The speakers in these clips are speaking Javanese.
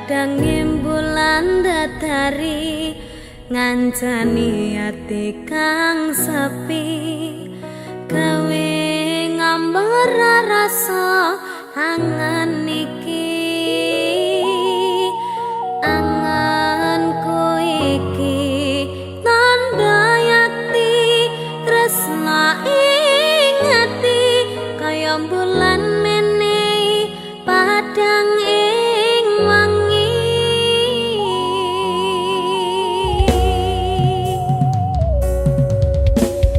Kadang bulan datari ngancani ati kang sepi gawe ngambar rasa angan iki anganku iki tanda yakti tresna ing ati kaya bulan menehi padang ing wangi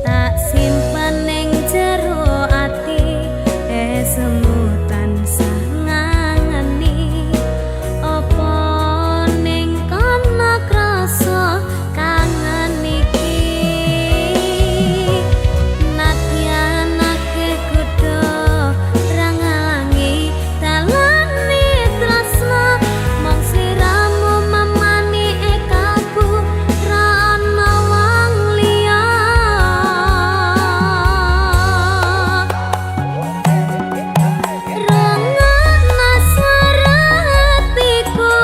tak simpen ning jero ati semu tansah ngangeni apa ning kana krasa kangen iki nadyan akeh kudu rangalangi dalane tresna mong sliramu mamani ekaku ra ana wong liya rungokna swara hatiku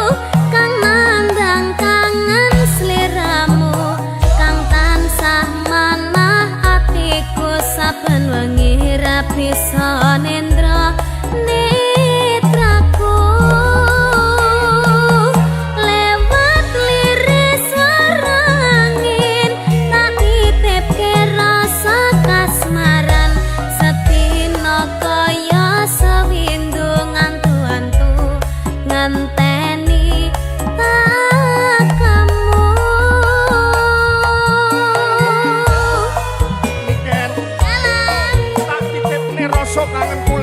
kang nandang kangen sliramu kang tansah manah atiku saben wengi ra bisa nendra netraku lewat liris swara angin tak titipke rasa kasmaran setino kaya sewindu ngantu-antu ngenteni tak kamu Niken jalan tak titipne rasa kangenku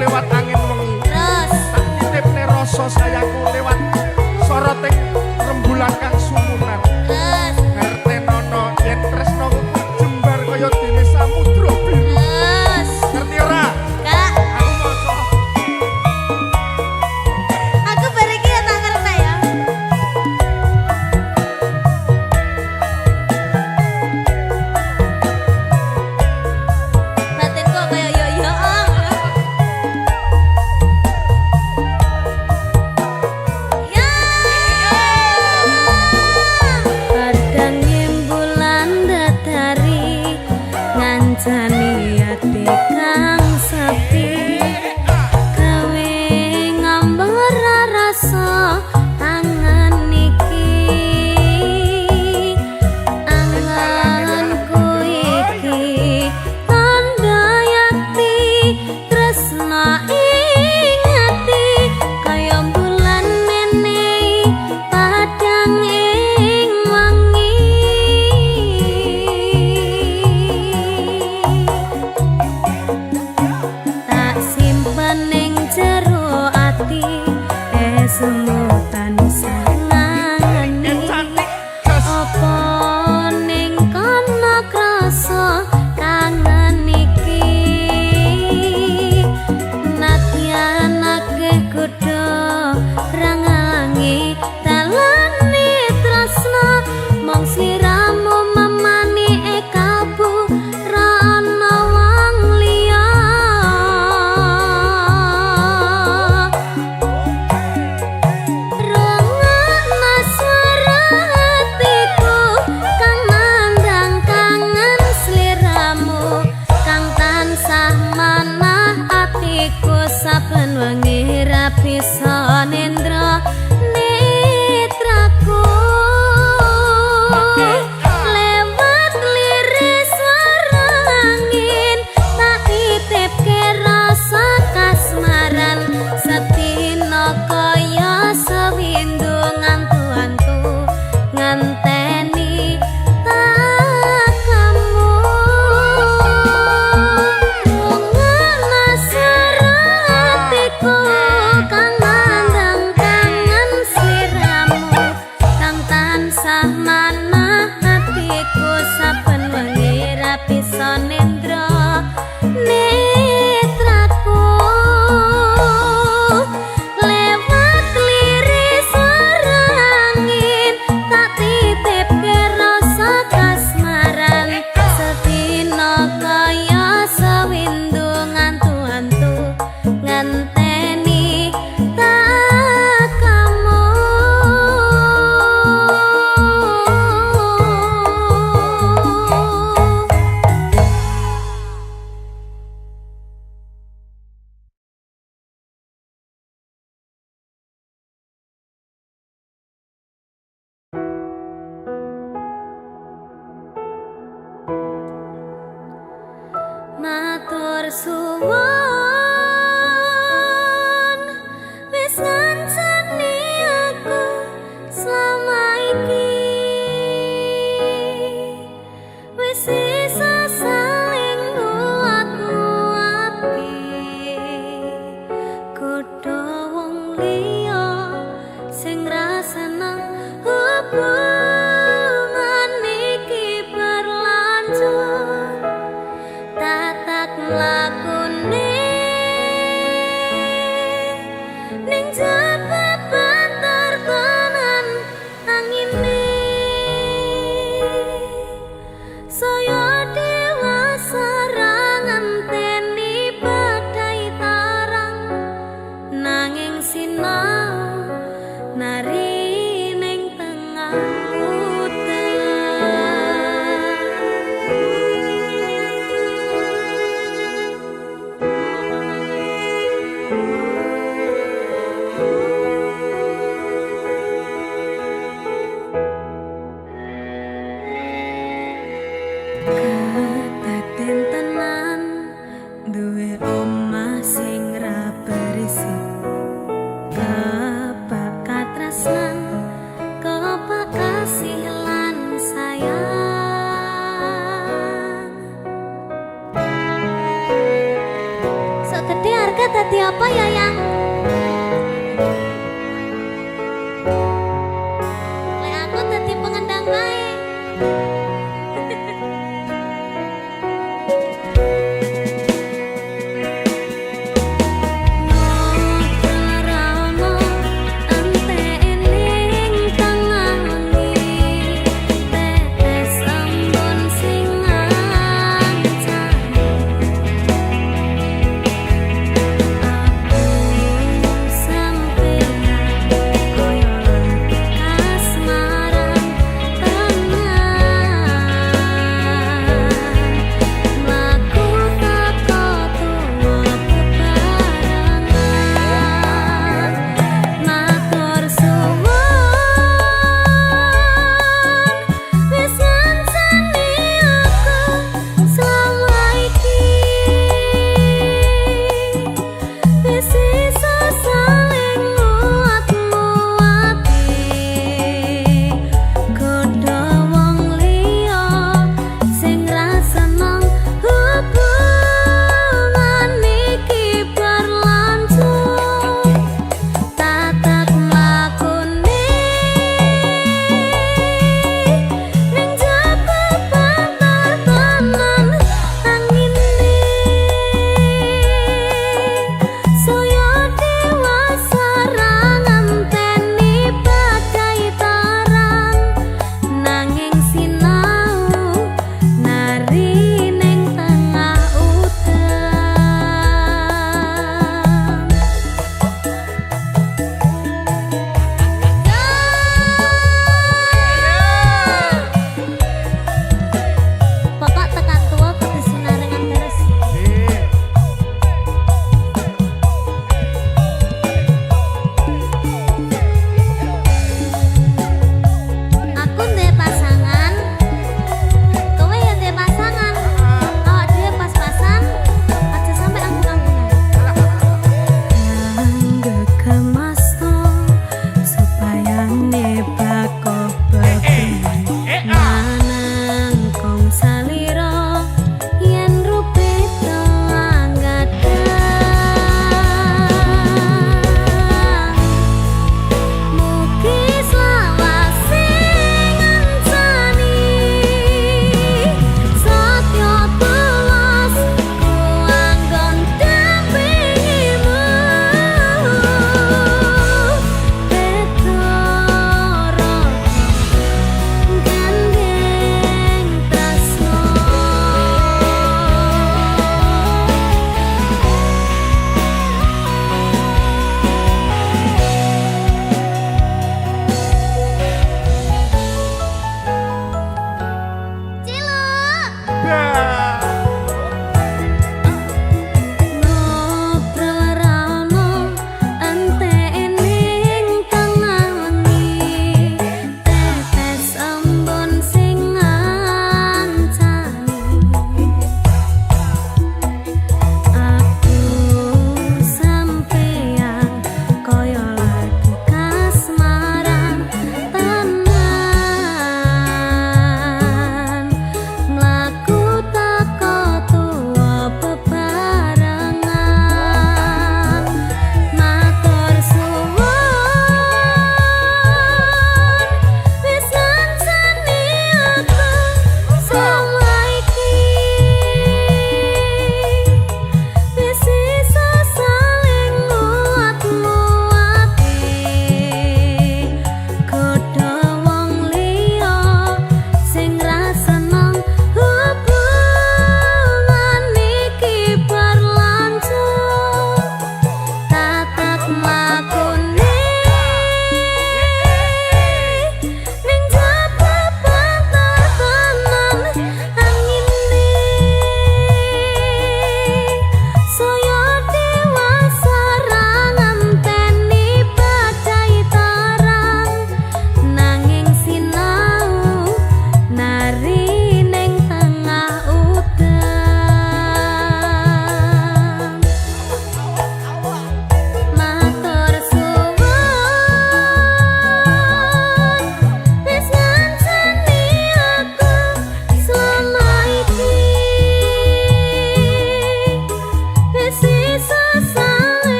suwon wis ngancani aku selama iki wis isa saling nguat-nguati kudu wong liya sing rasana hubungan iki berlanjut tatak lakune ning jebak banter tenan angine saya dewasa ngenteni badai tarang nanging sinau nari ning tengah kadaden tenan duwe omah sing ra berisik kebakat tresnan kebakat kasih lan sayang sok gede harga tadi apa ya yang lek aku tadi pengendang bae aku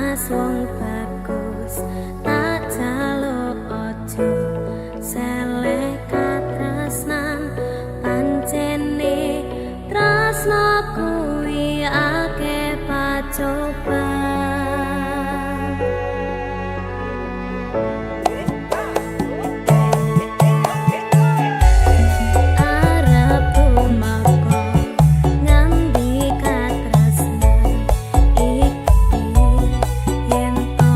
Mas wong bagus tak jaluk ojo seleh katresnan pancene tresno kuwi akeh pacobaan. Arep tumako ngendi katresnan iki yen to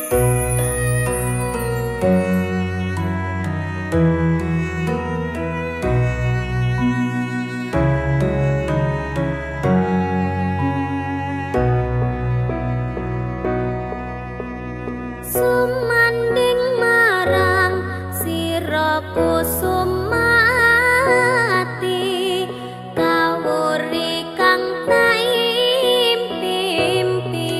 Sumanding marang sira kusumati kawuri kang taimpi-impi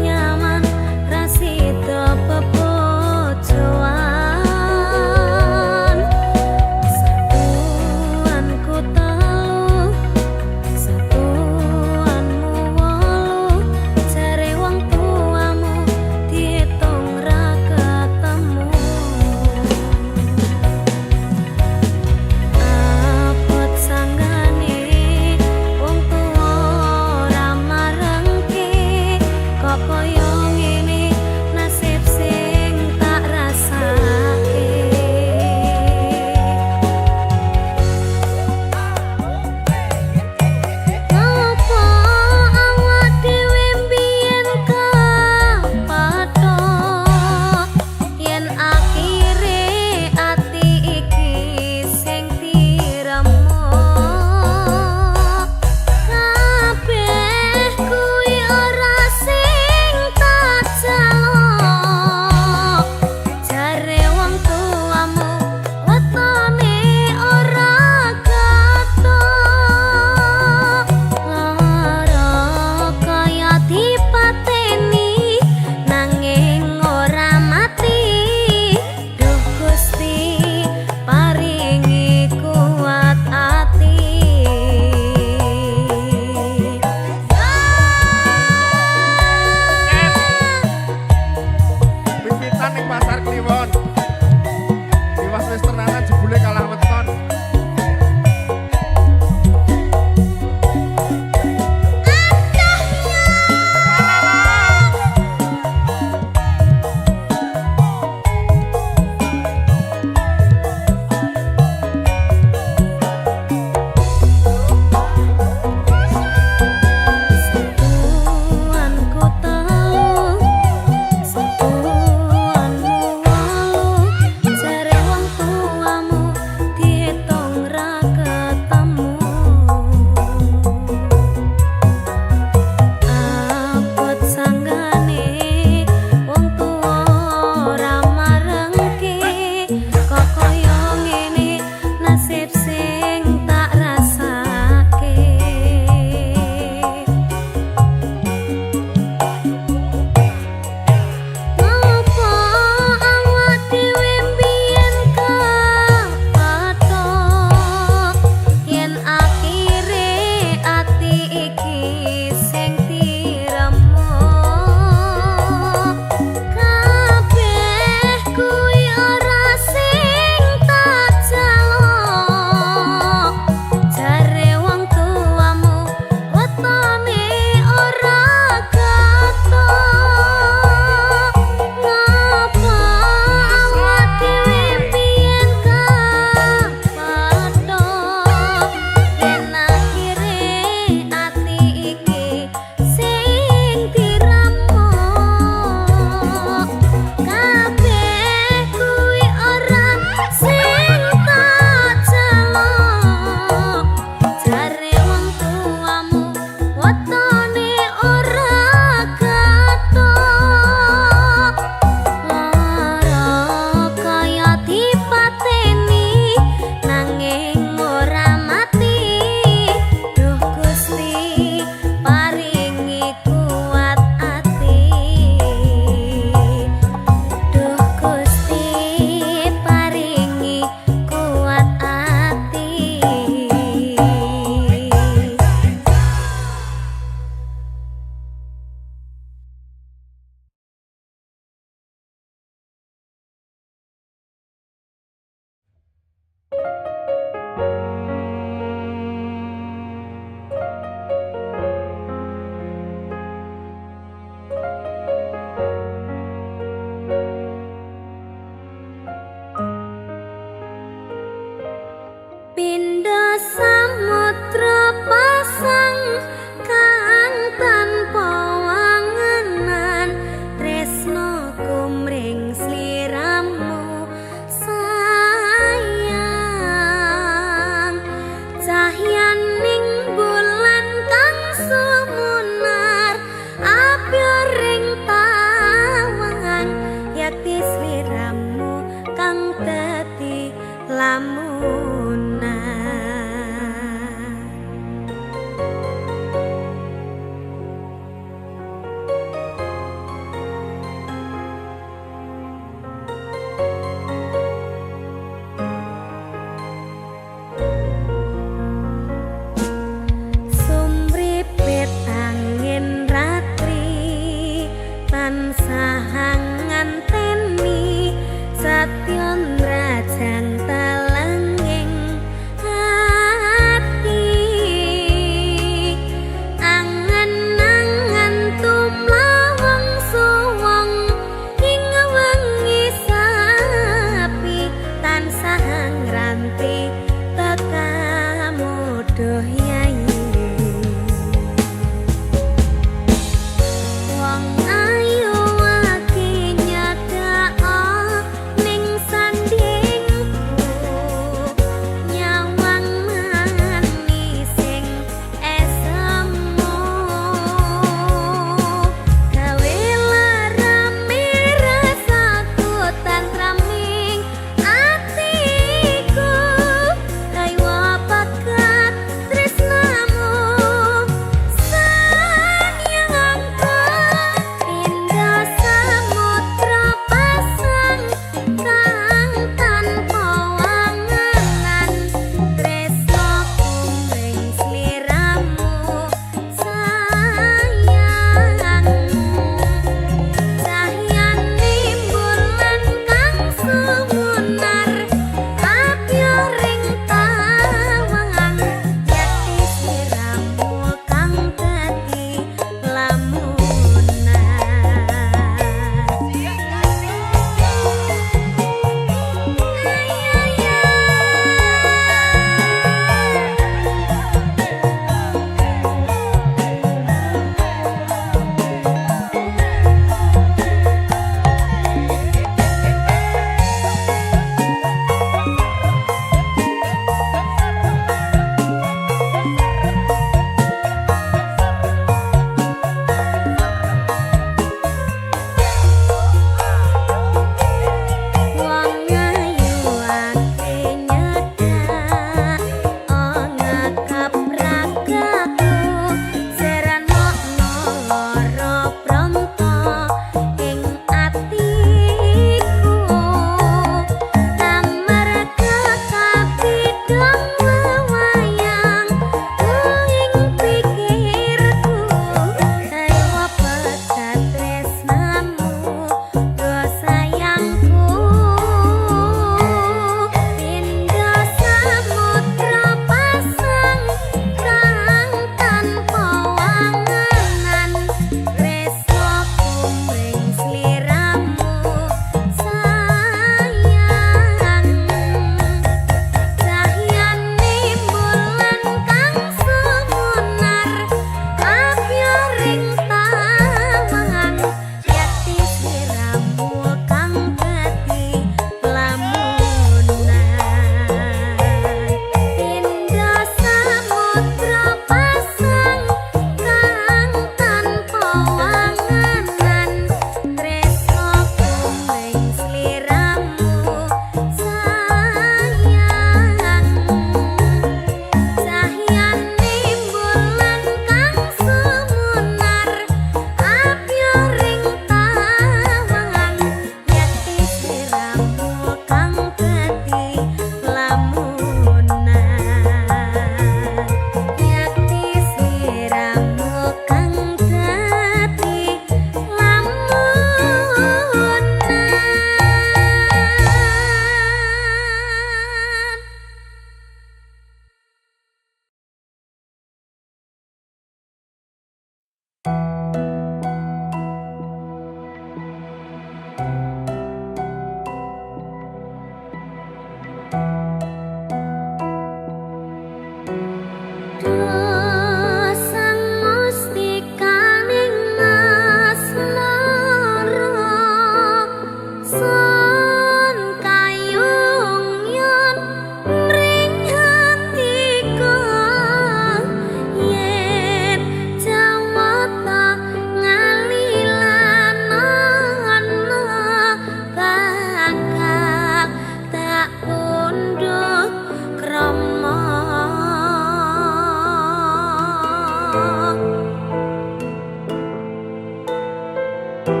Purwakane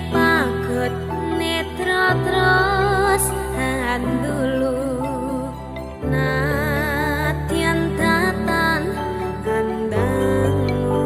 pagot netra terus handulu nadyan tatan handangmu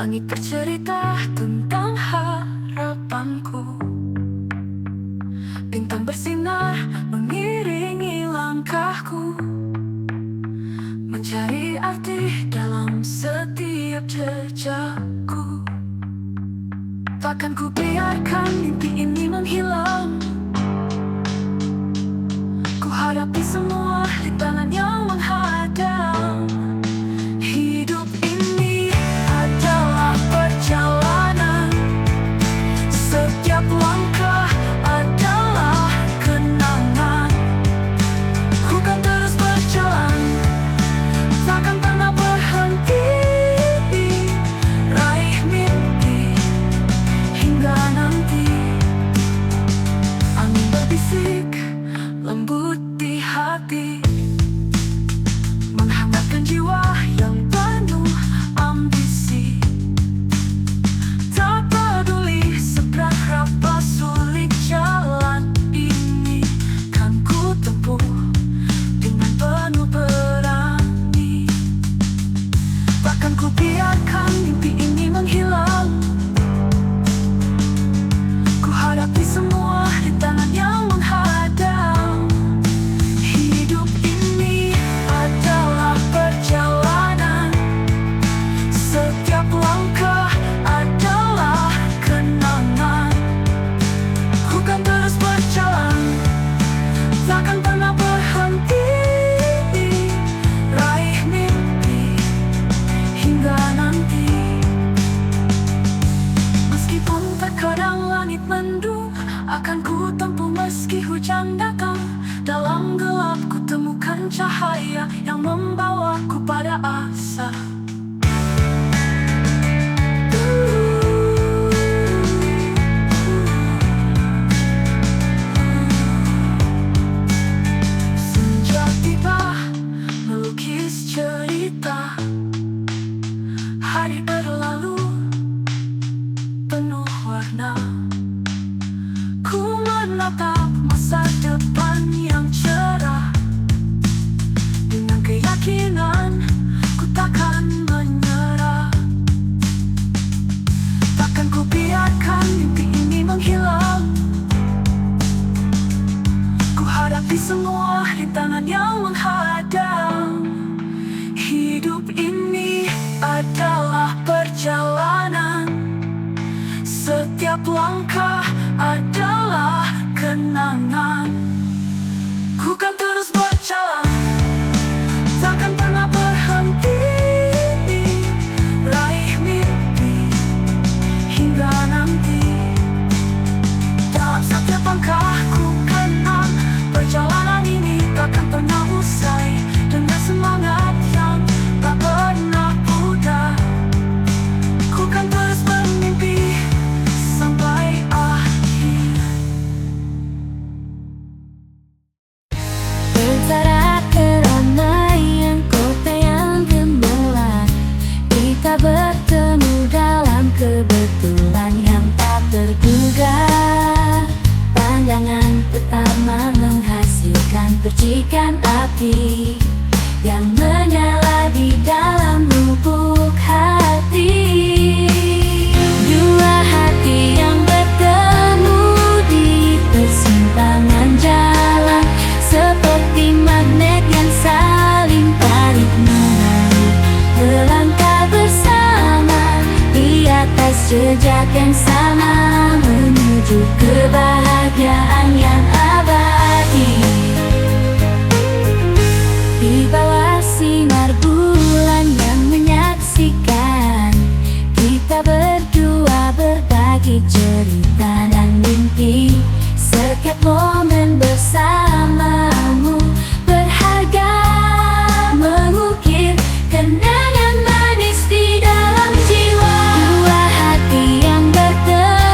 Langit bercerita tentang harapanku. Bintang bersinar mengiringi langkahku, mencari arti dalam setiap jejakku. Takkan ku biarkan mimpi ini menghilang. Ku hadapi semua rintangan yang menghadang. Hidup ini adalah perjalanan. Setiap langkah adalah kenangan. Ku kan terus berjalan, takkan pernah berhenti. Raih mimpi hingga nanti. Angin berbisik lembut di hati, menghangatkan jiwa yang penuh ambisi. Tak peduli seberapa sulit jalan ini, kan ku tempuh dengan penuh berani. Takkan ku biarkan mimpi ini menghilang. Ku hadapi semua rintangan yang menghadang. Hidup ini adalah perjalanan. Setiap langkah adalah kenangan. Ku kan terus berjalan, takkan pernah berhenti. Raih mimpi hingga nanti. Meskipun terkadang langit mendung, akan ku tempuh meski hujan datang. Dalam gelap ku temukan cahaya yang membawaku pada asa. Senja tiba melukis cerita. Hari berlalu penuh warna. Ku menatap masa depan yang cerah. Dengan keyakinan ku takkan menyerah. Takkan ku biarkan mimpi ini menghilang. Ku hadapi semua rintangan yang menghadang. Hidup ini adalah perjalanan. Setiap langkah adalah kenangan. Ku kan terus berjalan, takkan pernah berhenti. Raih mimpi hingga nanti. Dalam setiap langkah ku kenal, perjalanan ini takkan pernah usai. Dengan semangat yang tak pernah pudar, ku kan terus bermimpi sampai akhir. Antara keramaian kota yang gemerlap, kita bertemu dalam kebetulan yang tak terduga. Pandangan pertama menghasilkan percikan api yang menyala di dalam lubuk hati. Dua hati yang bertemu di persimpangan jalan, seperti magnet yang saling tarik-menarik, melangkah bersama di atas jejak yang sama, menuju kebahagiaan yang abadi. Di bawah sinar bulan yang menyaksikan, kita berdua berbagi cerita dan mimpi. Setiap momen bersamamu berharga, mengukir kenangan manis di dalam jiwa. Dua hati yang bertemu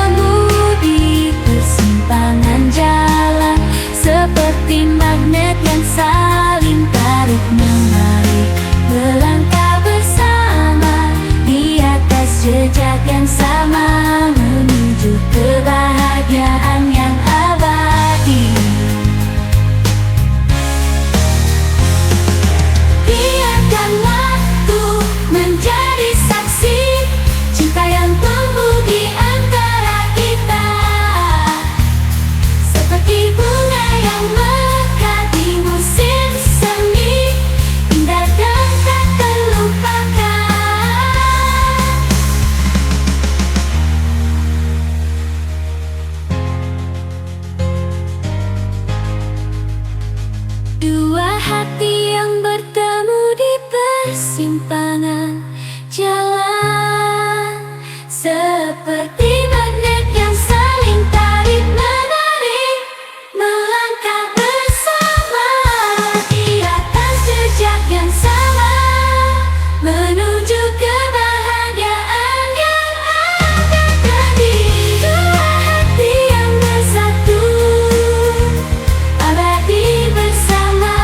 persimpangan jalan, seperti magnet yang saling tarik-menarik, melangkah bersama di atas jejak yang sama, menuju kebahagiaan yang abadi. Dua hati yang bersatu, abadi bersama.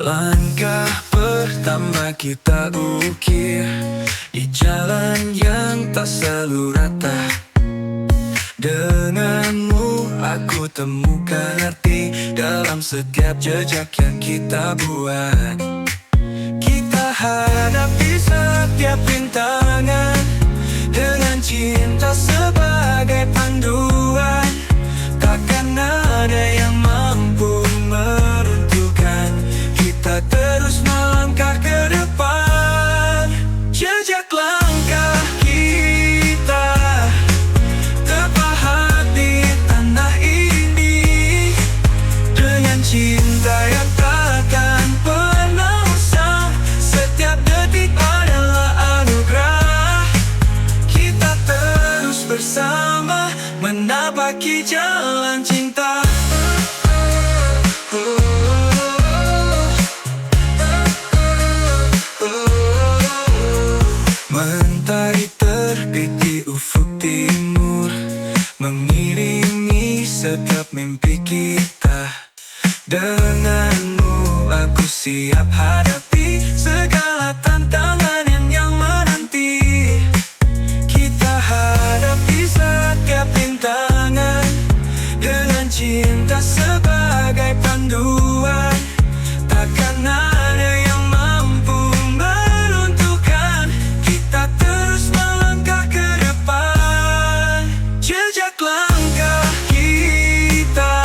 Langkah pertama kita ukir di jalan yang tak selalu rata. Denganmu aku temukan arti dalam setiap jejak yang kita buat. Kita hadapi setiap rintangan dengan cinta sebagai panduan. Takkan ada yang mampu meruntuhkan kita, terus melangkah ke depan. Jejak langkah kita terpahat di tanah ini, dengan cinta yang takkan pernah usang. Setiap detik adalah anugerah. Kita terus bersama menapaki jalan cinta. Mentari terbit di ufuk timur, mengiringi setiap mimpi kita. Denganmu aku siap hadapi segala tantangan yang menanti. Kita hadapi setiap rintangan dengan cinta sebagai panduan. Takkan ada yang mampu meruntuhkan kita, terus melangkah ke depan. Jejak langkah kita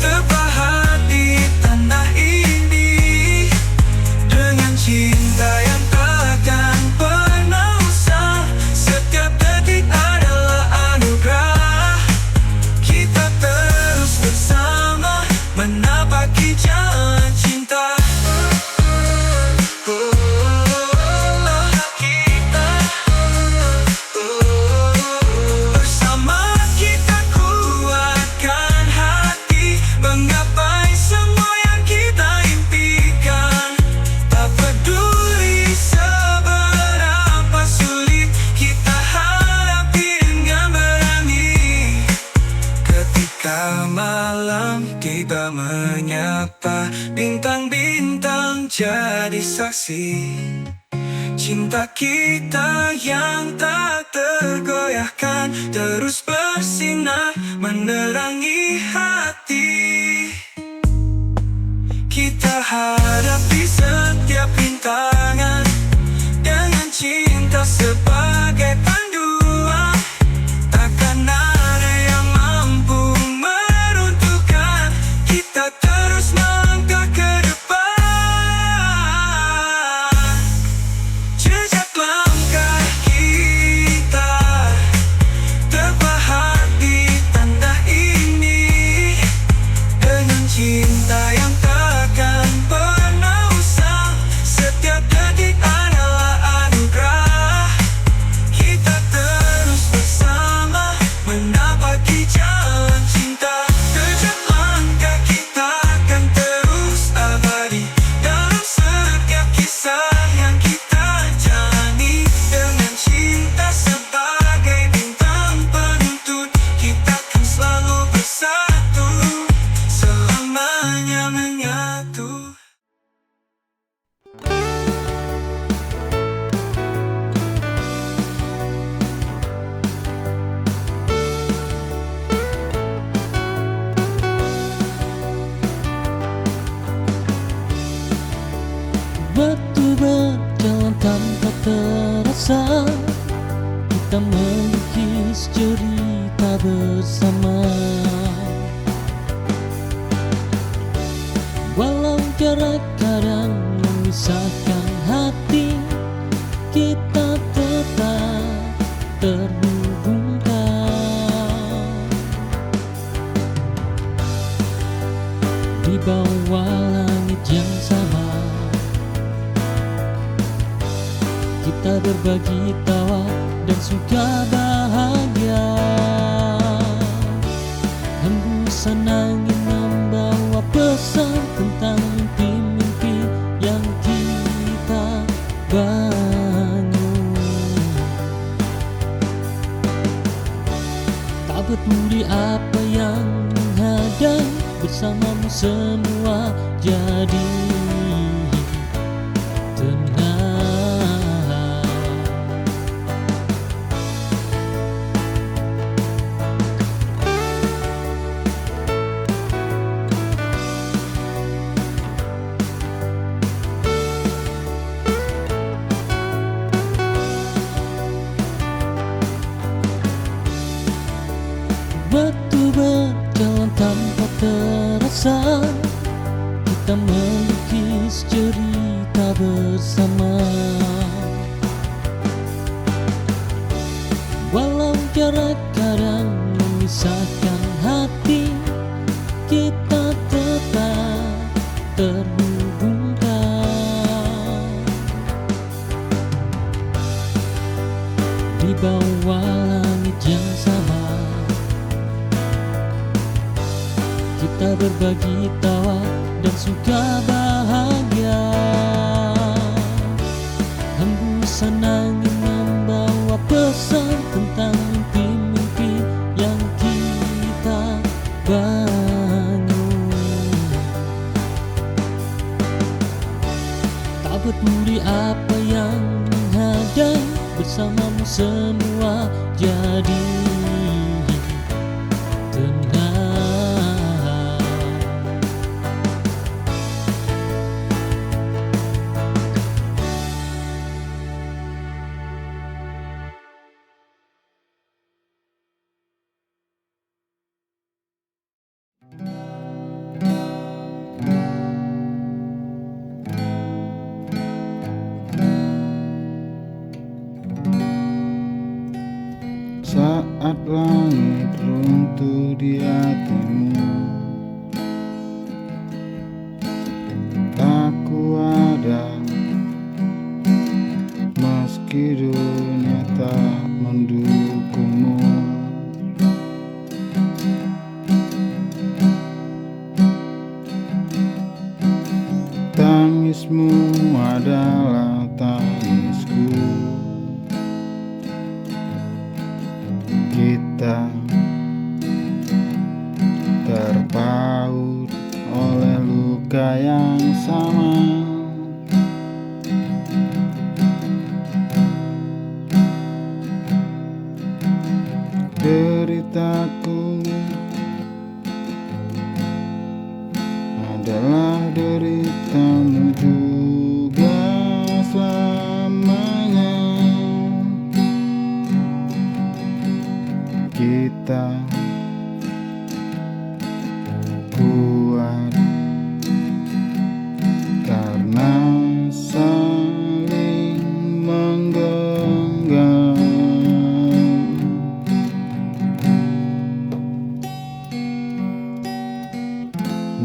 terpahat di tanah ini, dengan cinta yang takkan pernah usang. Setiap detik adalah anugerah. Kita terus bersama menapaki jalan cinta. Bersama kita kuatkan hati, menggapai semua yang kita impikan. Tak peduli seberapa sulit, kita hadapi dengan berani. Ketika malam tiba menyapa, bintang-bintang jadi saksi. Cinta kita yang tak tergoyahkan terus bersinar menerangi hati. Kita hadapi setiap rintangan dengan cinta sebagai panduan. Takkan ada yang mampu meruntuhkan kita, terus melangkah ke depan. Jejak langkah kita terpahat di tanah ini, dengan cinta yang takkan pernah usang. Setiap detik adalah anugerah. Kita terus bersama menapaki jalan cinta. Jejak langkah kita akan terus abadi dalam setiap kisah yang kita jalani, dengan cinta sebagai bintang penuntun. Kita akan selalu bersatu, selamanya menyatu. Waktu berjalan tanpa terasa, kita melukis cerita cerita bersama. Walau jarak kadang memisahkan hati, kita tetap terhubungkan di bawah langit yang sama. Kita berbagi tawa dan suka bahagia. Hembusan angin membawa pesan tentang mimpi-mimpi yang kita bangun. Tak peduli apa yang menghadang, bersamamu semua jadi tenang. Waktu berjalan tanpa terasa, kita melukis cerita bersama. Walau jarak kadang memisahkan hati, kita tetap terhubungkan di bawah langit yang sama. Kita berbagi tawa dan suka bahagia. Hembusan angin membawa pesan tentang mimpi-mimpi yang kita bangun. Tak peduli apa yang menghadang, bersamamu semua jadi tenang. Saat langit runtuh di hatimu, aku ada meski dunia tak mendukungmu. Tangismu adalah tangisku. Kita terpaut oleh luka yang sama. Deritaku adalah deritamu juga selamanya. Kita kuat karena saling menggenggam.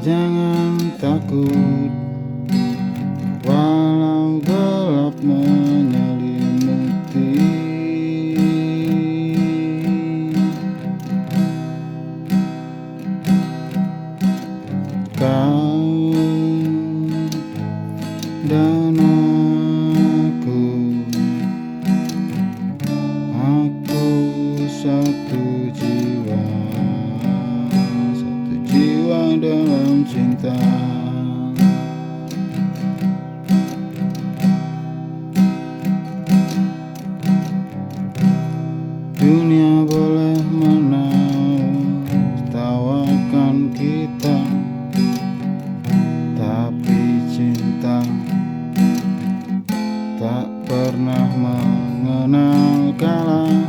Jangan takut walau gelap menyelimuti. Kau dan aku satu jiwa dalam cinta. Dunia boleh menertawakan kita, tapi cinta tak pernah mengenal kalah.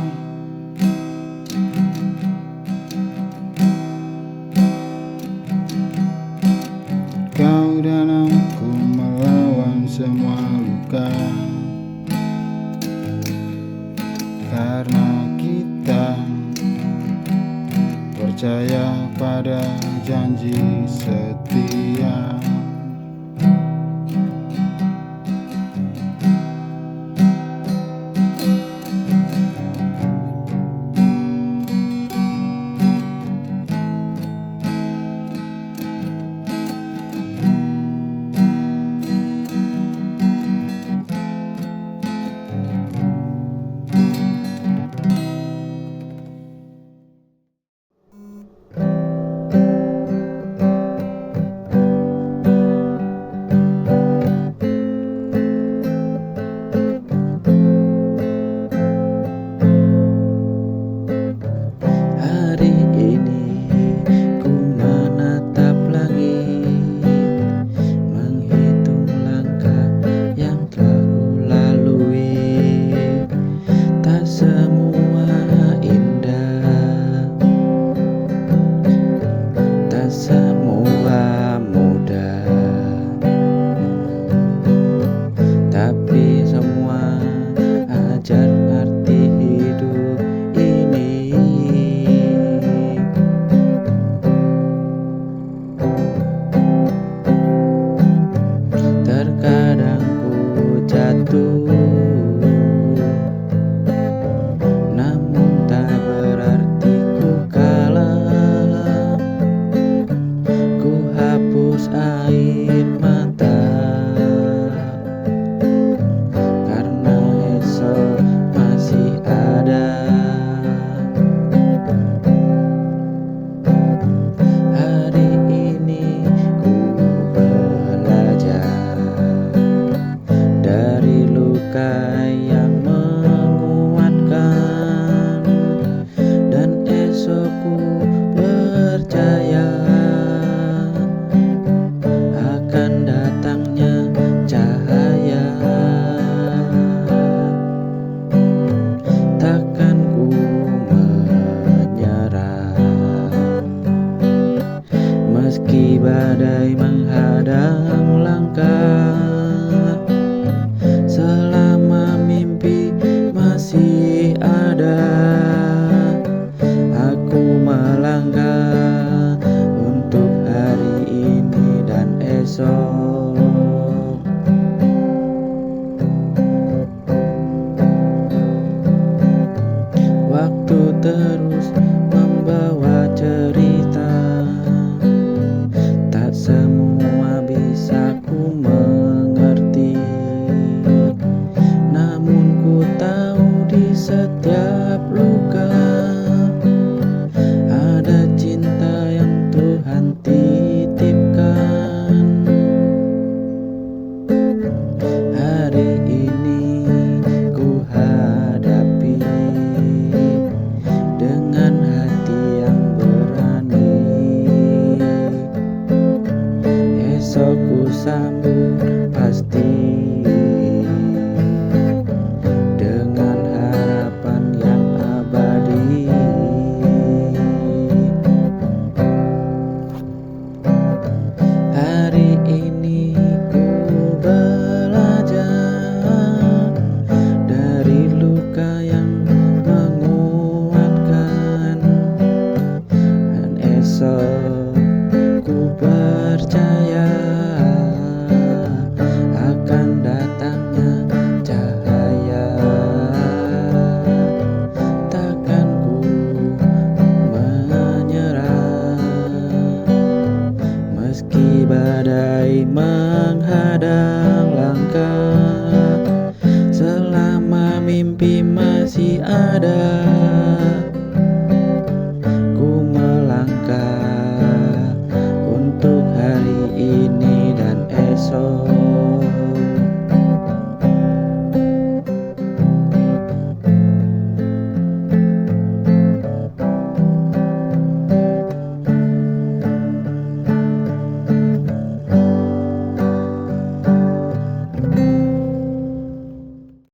dan aku melawan semua luka. Karena kita percaya pada janji setia. Hari ini ku menatap langit, menghitung langkah yang telah ku lalui. Tak semua indah, tak semua mudah, tapi semua ajar arti hidup ini. Terkadang ku jatuh, namun tak berarti ku kalah. Ku hapus air mata, karena esok masih ada. Hari ini ku belajar dari luka yang menguatkan, dan esok ku percaya akan datangnya cahaya. Takkan ku menyerah, meski badai menghadang langkah. Selama mimpi masih ada, aku melangkah untuk hari ini dan esok. Waktu terus membawa cerita, tak semua bisa ku mengerti. Namun ku tahu di setiap luka ada cinta yang Tuhan titipkan. Hari ini ku hadapi dengan hati yang berani. Esok ku sambut pasti, dengan harapan yang abadi. Hari ini ku belajar dari luka yang menguatkan, dan esok ku percaya akan datangnya cahaya. Takkan ku menyerah, meski badai menghadang langkah. Selama mimpi masih ada, ku melangkah untuk hari ini dan esok.